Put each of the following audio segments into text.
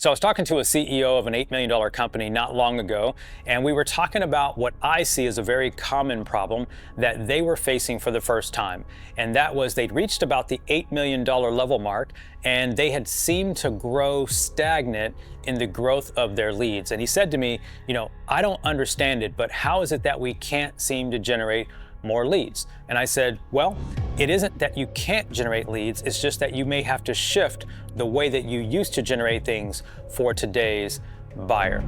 So I was talking to a CEO of an $8 million company not long ago, and we were talking about what I see as a very common problem that they were facing for the first time. And that was they'd reached about the $8 million level mark, and they had seemed to grow stagnant in the growth of their leads. And he said to me, I don't understand it, but how is it that we can't seem to generate more leads? And I said, well, it isn't that you can't generate leads, it's just that you may have to shift the way that you used to generate things for today's buyer.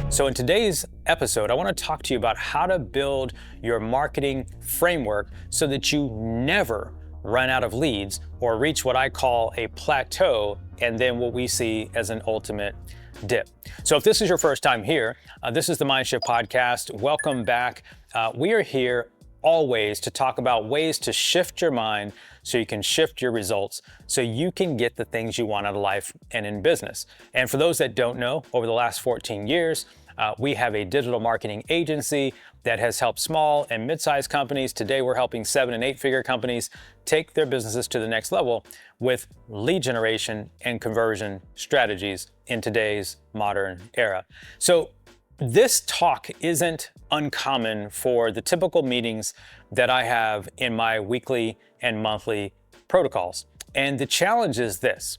So in today's episode, I want to talk to you about how to build your marketing framework so that you never run out of leads or reach what I call a plateau and then what we see as an ultimate dip. So if this is your first time here, this is the Mindshift Podcast. Welcome back. We are here always to talk about ways to shift your mind so you can shift your results so you can get the things you want out of life and in business. And for those that don't know, over the last 14 years, we have a digital marketing agency that has helped small and mid-sized companies. Today, we're helping 7- and 8-figure companies take their businesses to the next level with lead generation and conversion strategies in today's modern era. So this talk isn't uncommon for the typical meetings that I have in my weekly and monthly protocols. And the challenge is this.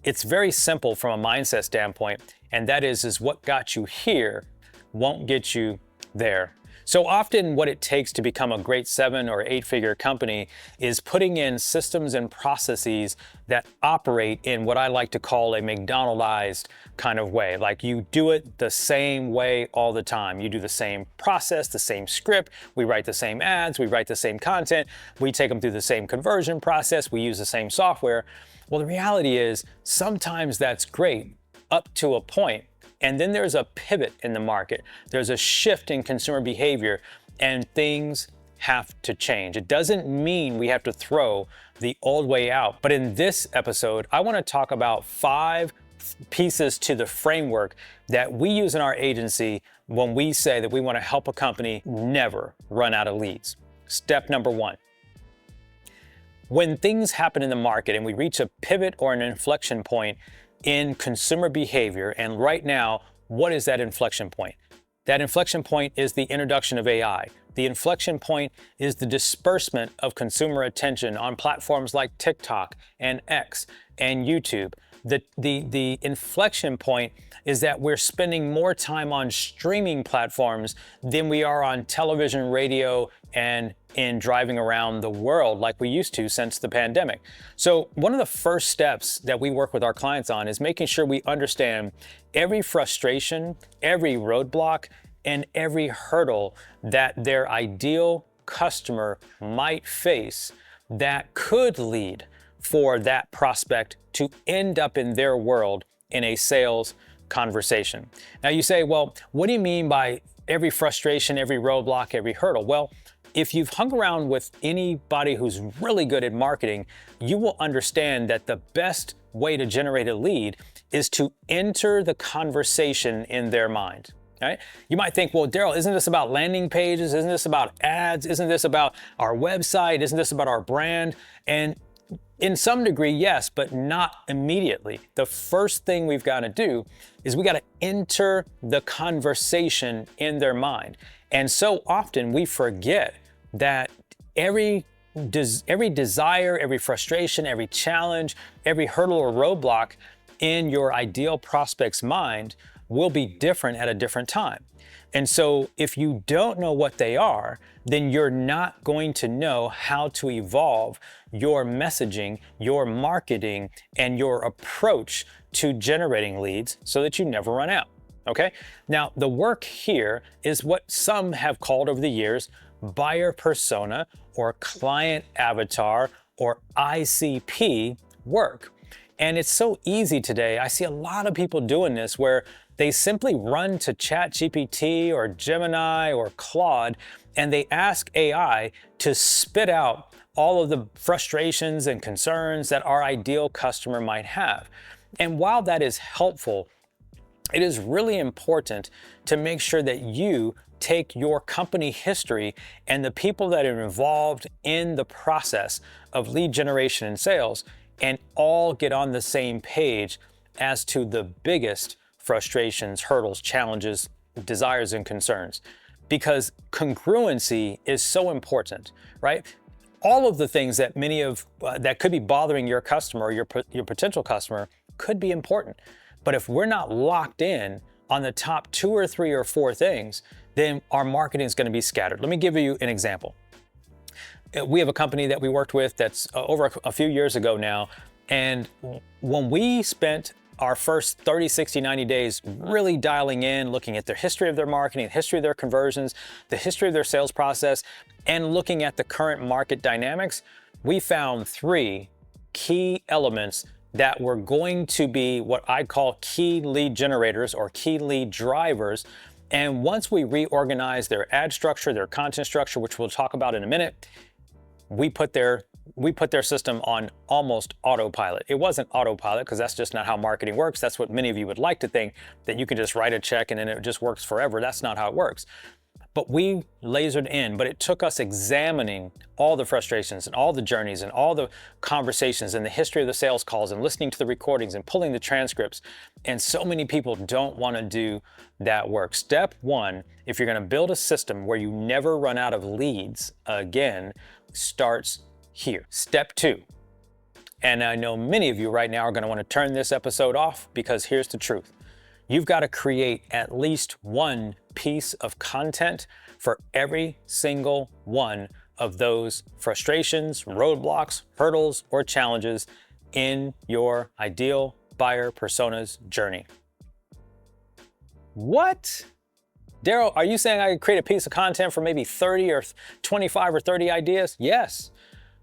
It's very simple from a mindset standpoint, and that is what got you here won't get you there. So often what it takes to become a great 7- or 8-figure company is putting in systems and processes that operate in what I like to call a McDonaldized kind of way. Like you do it the same way all the time. You do the same process, the same script. We write the same ads. We write the same content. We take them through the same conversion process. We use the same software. Well, the reality is sometimes that's great up to a point. And then there's a pivot in the market. There's a shift in consumer behavior and things have to change. It doesn't mean we have to throw the old way out. But in this episode, I want to talk about 5 pieces to the framework that we use in our agency when we say that we want to help a company never run out of leads. Step number 1. When things happen in the market and we reach a pivot or an inflection point in consumer behavior, and right now, what is that inflection point? That inflection point is the introduction of AI. The inflection point is the disbursement of consumer attention on platforms like TikTok and X and YouTube. The inflection point is that we're spending more time on streaming platforms than we are on television, radio, and in driving around the world like we used to since the pandemic. So one of the first steps that we work with our clients on is making sure we understand every frustration, every roadblock, and every hurdle that their ideal customer might face that could lead for that prospect to end up in their world in a sales conversation. Now you say, well, what do you mean by every frustration, every roadblock, every hurdle? Well, if you've hung around with anybody who's really good at marketing, you will understand that the best way to generate a lead is to enter the conversation in their mind. Right? You might think, well, Daryl, isn't this about landing pages? Isn't this about ads? Isn't this about our website? Isn't this about our brand? And in some degree, yes, but not immediately. The first thing we've got to do is we got to enter the conversation in their mind. And so often we forget that every desire, every frustration, every challenge, every hurdle or roadblock in your ideal prospect's mind will be different at a different time. And so if you don't know what they are, then you're not going to know how to evolve your messaging, your marketing, and your approach to generating leads so that you never run out. Okay? Now, the work here is what some have called over the years buyer persona or client avatar or ICP work. And it's so easy today. I see a lot of people doing this where they simply run to ChatGPT or Gemini or Claude and they ask AI to spit out all of the frustrations and concerns that our ideal customer might have. And while that is helpful, it is really important to make sure that you take your company history and the people that are involved in the process of lead generation and sales and all get on the same page as to the biggest frustrations, hurdles, challenges, desires, and concerns, because congruency is so important, right? All of the things that that could be bothering your customer or your potential customer could be important. But if we're not locked in on the top 2 or 3 or 4 things, then our marketing is going to be scattered. Let me give you an example. We have a company that we worked with that's over a few years ago now. And when we spent our first 30, 60, 90 days really dialing in, looking at the history of their marketing, the history of their conversions, the history of their sales process, and looking at the current market dynamics, we found 3 key elements that were going to be what I call key lead generators or key lead drivers. And once we reorganized their ad structure, their content structure, which we'll talk about in a minute, we put their system on almost autopilot. It wasn't autopilot because that's just not how marketing works. That's what many of you would like to think, that you can just write a check and then it just works forever. That's not how it works. But we lasered in, but it took us examining all the frustrations and all the journeys and all the conversations and the history of the sales calls and listening to the recordings and pulling the transcripts. And so many people don't want to do that work. Step 1, if you're going to build a system where you never run out of leads again, starts here. Step 2, and I know many of you right now are going to want to turn this episode off, because here's the truth. You've got to create at least 1 piece of content for every single one of those frustrations, roadblocks, hurdles, or challenges in your ideal buyer persona's journey. What? Daryl, are you saying I could create a piece of content for maybe 30 or 25 or 30 ideas? Yes,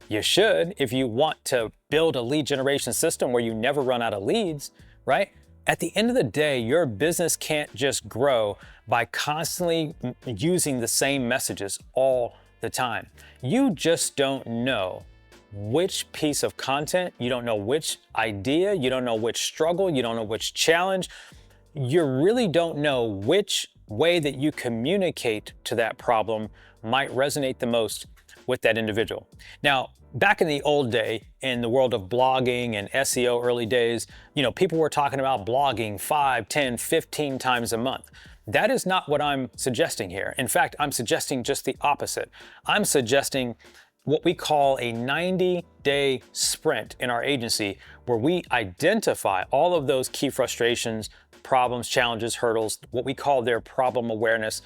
you should, if you want to build a lead generation system where you never run out of leads, right? At the end of the day, your business can't just grow by constantly using the same messages all the time. You just don't know which piece of content, you don't know which idea, you don't know which struggle, you don't know which challenge. You really don't know which way that you communicate to that problem might resonate the most with that individual. Now, back in the old day, in the world of blogging and SEO early days, people were talking about blogging 5, 10, 15 times a month. That is not what I'm suggesting here. In fact, I'm suggesting just the opposite. I'm suggesting what we call a 90-day sprint in our agency, where we identify all of those key frustrations, problems, challenges, hurdles, what we call their problem awareness.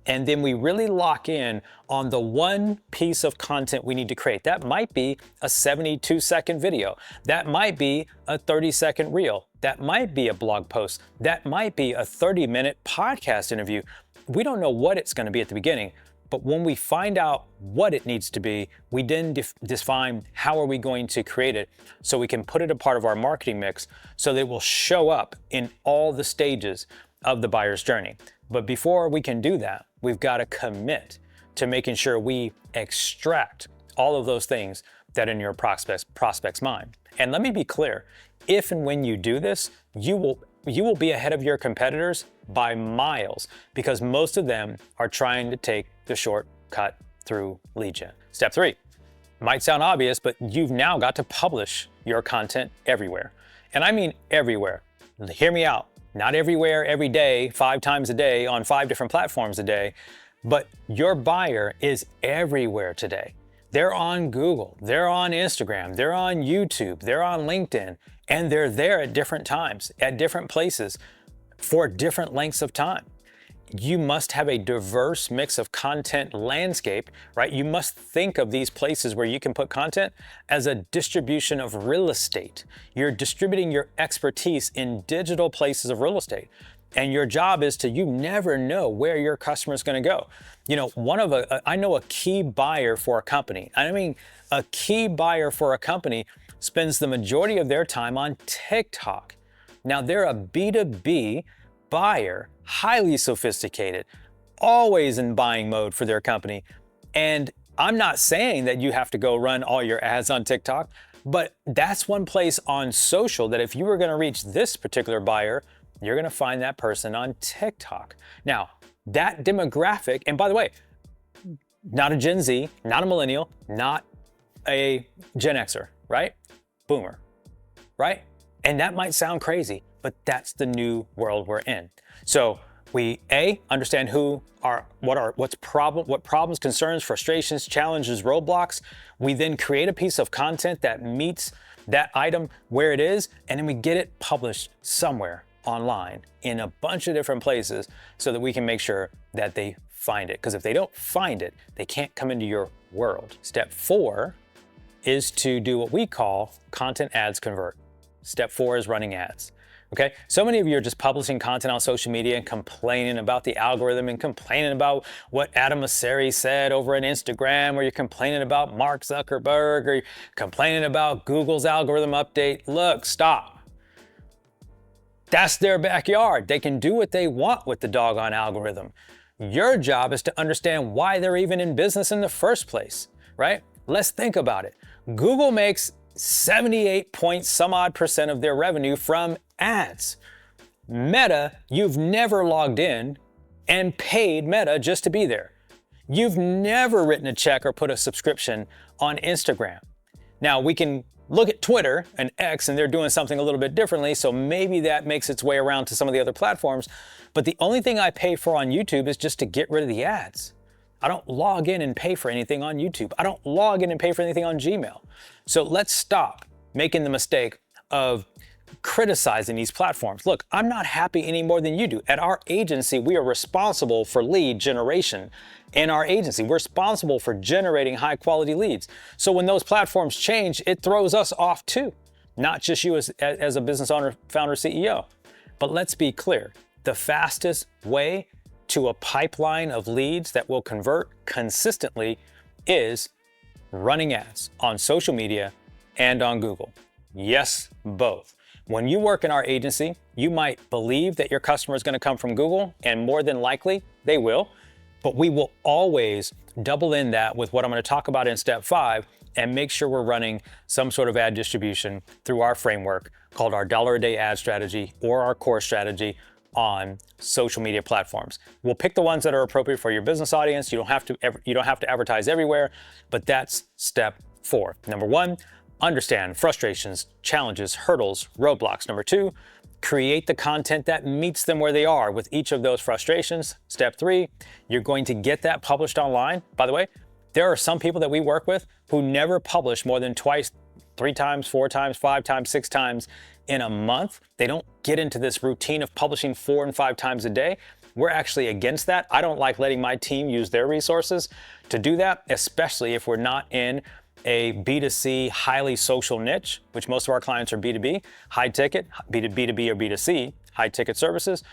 And then we really lock in on the 1 piece of content we need to create. That might be a 72-second video. That might be a 30-second reel. That might be a blog post. That might be a 30-minute podcast interview. We don't know what it's going to be at the beginning, but when we find out what it needs to be, we then define how are we going to create it so we can put it a part of our marketing mix so that it will show up in all the stages of the buyer's journey. But before we can do that, we've got to commit to making sure we extract all of those things that are in your prospect's mind. And let me be clear, if and when you do this, you will be ahead of your competitors by miles, because most of them are trying to take the shortcut through lead gen. Step 3, might sound obvious, but you've now got to publish your content everywhere. And I mean everywhere. Hear me out. Not everywhere, every day, 5 times a day, on 5 different platforms a day, but your buyer is everywhere today. They're on Google, they're on Instagram, they're on YouTube, they're on LinkedIn, and they're there at different times, at different places, for different lengths of time. You must have a diverse mix of content landscape, right? You must think of these places where you can put content as a distribution of real estate. You're distributing your expertise in digital places of real estate. And your job is you never know where your customer is going to go. I know a key buyer for a company. I mean, a key buyer for a company spends the majority of their time on TikTok. Now, they're a B2B buyer, highly sophisticated, always in buying mode for their company. And I'm not saying that you have to go run all your ads on TikTok, but that's one place on social that if you were going to reach this particular buyer, you're going to find that person on TikTok. Now, that demographic, and by the way, not a Gen Z, not a millennial, not a Gen Xer, right? Boomer, right? And that might sound crazy, but that's the new world we're in. So we understand what problems, concerns, frustrations, challenges, roadblocks. We then create a piece of content that meets that item where it is, and then we get it published somewhere online in a bunch of different places so that we can make sure that they find it. Because if they don't find it, they can't come into your world. Step 4 is to do what we call content ads convert. Step 4 is running ads. Okay, so many of you are just publishing content on social media and complaining about the algorithm and complaining about what Adam Mosseri said over on Instagram, or you're complaining about Mark Zuckerberg, or you're complaining about Google's algorithm update. Look, stop. That's their backyard. They can do what they want with the doggone algorithm. Your job is to understand why they're even in business in the first place, right? Let's think about it. Google makes 78 point some odd % of their revenue from ads. Meta, you've never logged in and paid Meta just to be there. You've never written a check or put a subscription on Instagram. Now we can look at Twitter and X, and they're doing something a little bit differently, so maybe that makes its way around to some of the other platforms. But the only thing I pay for on YouTube is just to get rid of the ads. I don't log in and pay for anything on YouTube. I don't log in and pay for anything on Gmail. So let's stop making the mistake of criticizing these platforms. Look, I'm not happy any more than you do. At our agency, we are responsible for lead generation. In our agency, we're responsible for generating high quality leads. So when those platforms change, it throws us off too. Not just you as a business owner, founder, CEO. But let's be clear, the fastest way to a pipeline of leads that will convert consistently is running ads on social media and on Google. Yes, both. When you work in our agency, you might believe that your customer is going to come from Google, and more than likely they will, but we will always double in that with what I'm going to talk about in step 5 and make sure we're running some sort of ad distribution through our framework called our $1 a day ad strategy or our core strategy on social media platforms. We'll pick the ones that are appropriate for your business audience. You don't have to advertise everywhere, but that's step 4. Number 1, understand frustrations, challenges, hurdles, roadblocks. Number 2, create the content that meets them where they are with each of those frustrations. Step 3, you're going to get that published online. By the way, there are some people that we work with who never publish more than twice, 3 times, 4 times, 5 times, 6 times in a month. They don't get into this routine of publishing 4 and 5 times a day. We're actually against that. I don't like letting my team use their resources to do that, especially if we're not in a B2C highly social niche, which most of our clients are B2B, high ticket, B2B or B2C, high ticket services.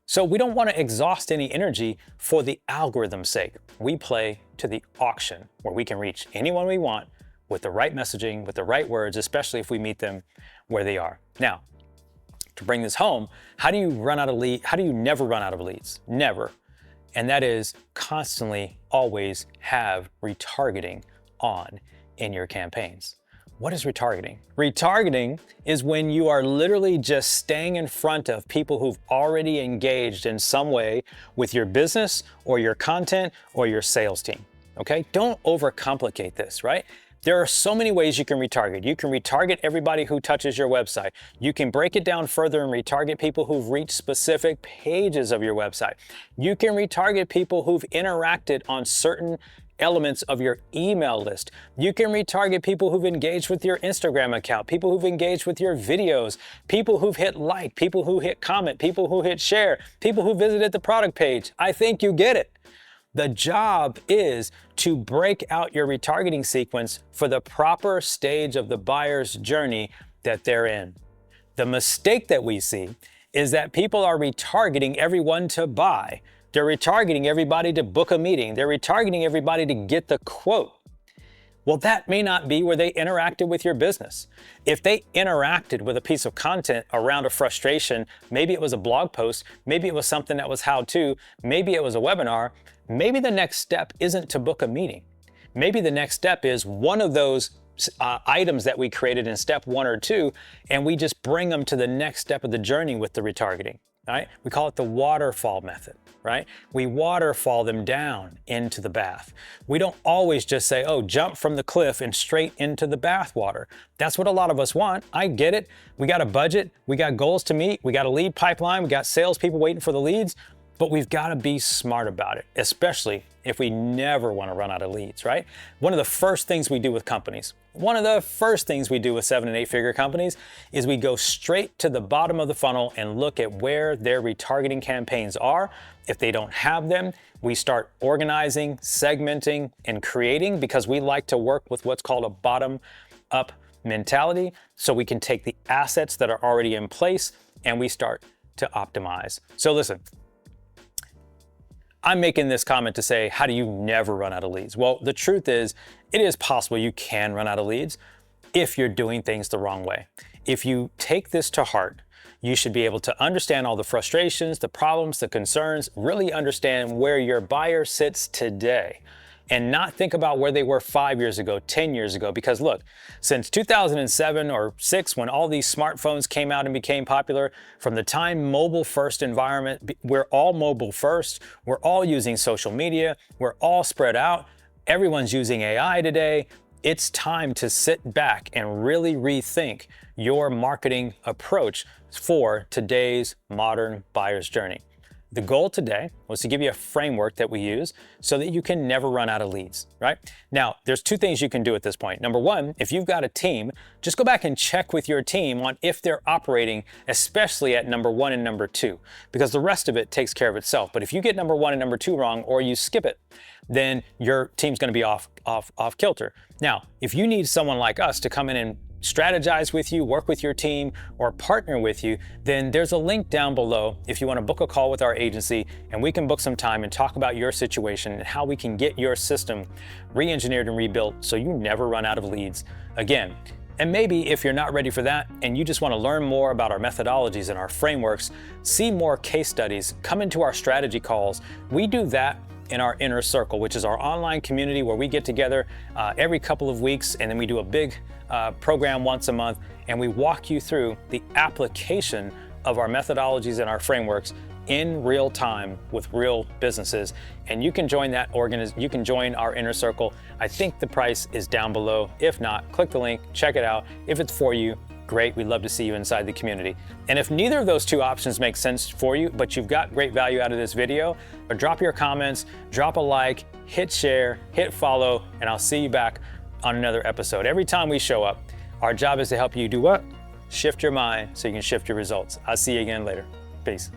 So we don't want to exhaust any energy for the algorithm's sake. We play to the auction where we can reach anyone we want with the right messaging, with the right words, especially if we meet them where they are. Now, to bring this home, how do you never run out of leads? Never. And that is constantly, always have retargeting on in your campaigns. What is retargeting? Retargeting is when you are literally just staying in front of people who've already engaged in some way with your business or your content or your sales team. Okay? Don't overcomplicate this, right? There are so many ways you can retarget. You can retarget everybody who touches your website. You can break it down further and retarget people who've reached specific pages of your website. You can retarget people who've interacted on certain elements of your email list. You can retarget people who've engaged with your Instagram account, people who've engaged with your videos, people who've hit like, people who hit comment, people who hit share, people who visited the product page. I think you get it. The job is to break out your retargeting sequence for the proper stage of the buyer's journey that they're in. The mistake that we see is that people are retargeting everyone to buy. They're retargeting everybody to book a meeting. They're retargeting everybody to get the quote. Well, that may not be where they interacted with your business. If they interacted with a piece of content around a frustration, maybe it was a blog post, maybe it was something that was how-to, maybe it was a webinar, maybe the next step isn't to book a meeting. Maybe the next step is one of those items that we created in step 1 or 2, and we just bring them to the next step of the journey with the retargeting. right? We call it the waterfall method, right? We waterfall them down into the bath. We don't always just say, oh, jump from the cliff and straight into the bath water. That's what a lot of us want. I get it. We got a budget. We got goals to meet. We got a lead pipeline. We got salespeople waiting for the leads. But we've got to be smart about it, especially if we never want to run out of leads, right? One of the first things we do with companies, one of the first things we do with 7 and 8 figure companies is we go straight to the bottom of the funnel and look at where their retargeting campaigns are. If they don't have them, we start organizing, segmenting, and creating, because we like to work with what's called a bottom-up mentality. So we can take the assets that are already in place and we start to optimize. So listen, I'm making this comment to say, how do you never run out of leads? Well, the truth is, it is possible you can run out of leads if you're doing things the wrong way. If you take this to heart, you should be able to understand all the frustrations, the problems, the concerns, really understand where your buyer sits today, and not think about where they were 5 years ago, 10 years ago. Because look, since 2007 or 6, when all these smartphones came out and became popular, from the time mobile first environment, we're all mobile first, we're all using social media, we're all spread out, everyone's using AI today. It's time to sit back and really rethink your marketing approach for today's modern buyer's journey. The goal today was to give you a framework that we use so that you can never run out of leads, right? Now, there's 2 things you can do at this point. Number 1, if you've got a team, just go back and check with your team on if they're operating, especially at number 1 and number 2, because the rest of it takes care of itself. But if you get number 1 and number 2 wrong, or you skip it, then your team's gonna be off kilter. Now, if you need someone like us to come in and strategize with you, work with your team, or partner with you, then there's a link down below if you want to book a call with our agency, and we can book some time and talk about your situation and how we can get your system re-engineered and rebuilt so you never run out of leads again. And maybe if you're not ready for that and you just want to learn more about our methodologies and our frameworks, see more case studies, come into our strategy calls. We do that in our inner circle, which is our online community where we get together every couple of weeks, and then we do a big program once a month, and we walk you through the application of our methodologies and our frameworks in real time with real businesses. And you can join that you can join our inner circle. I think the price is down below. If not, click the link, check it out. If it's for you, great, we'd love to see you inside the community. And if neither of those 2 options make sense for you, but you've got great value out of this video, or drop your comments, drop a like, hit share, hit follow, and I'll see you back on another episode. Every time we show up, our job is to help you do what? Shift your mind so you can shift your results. I'll see you again later. Peace.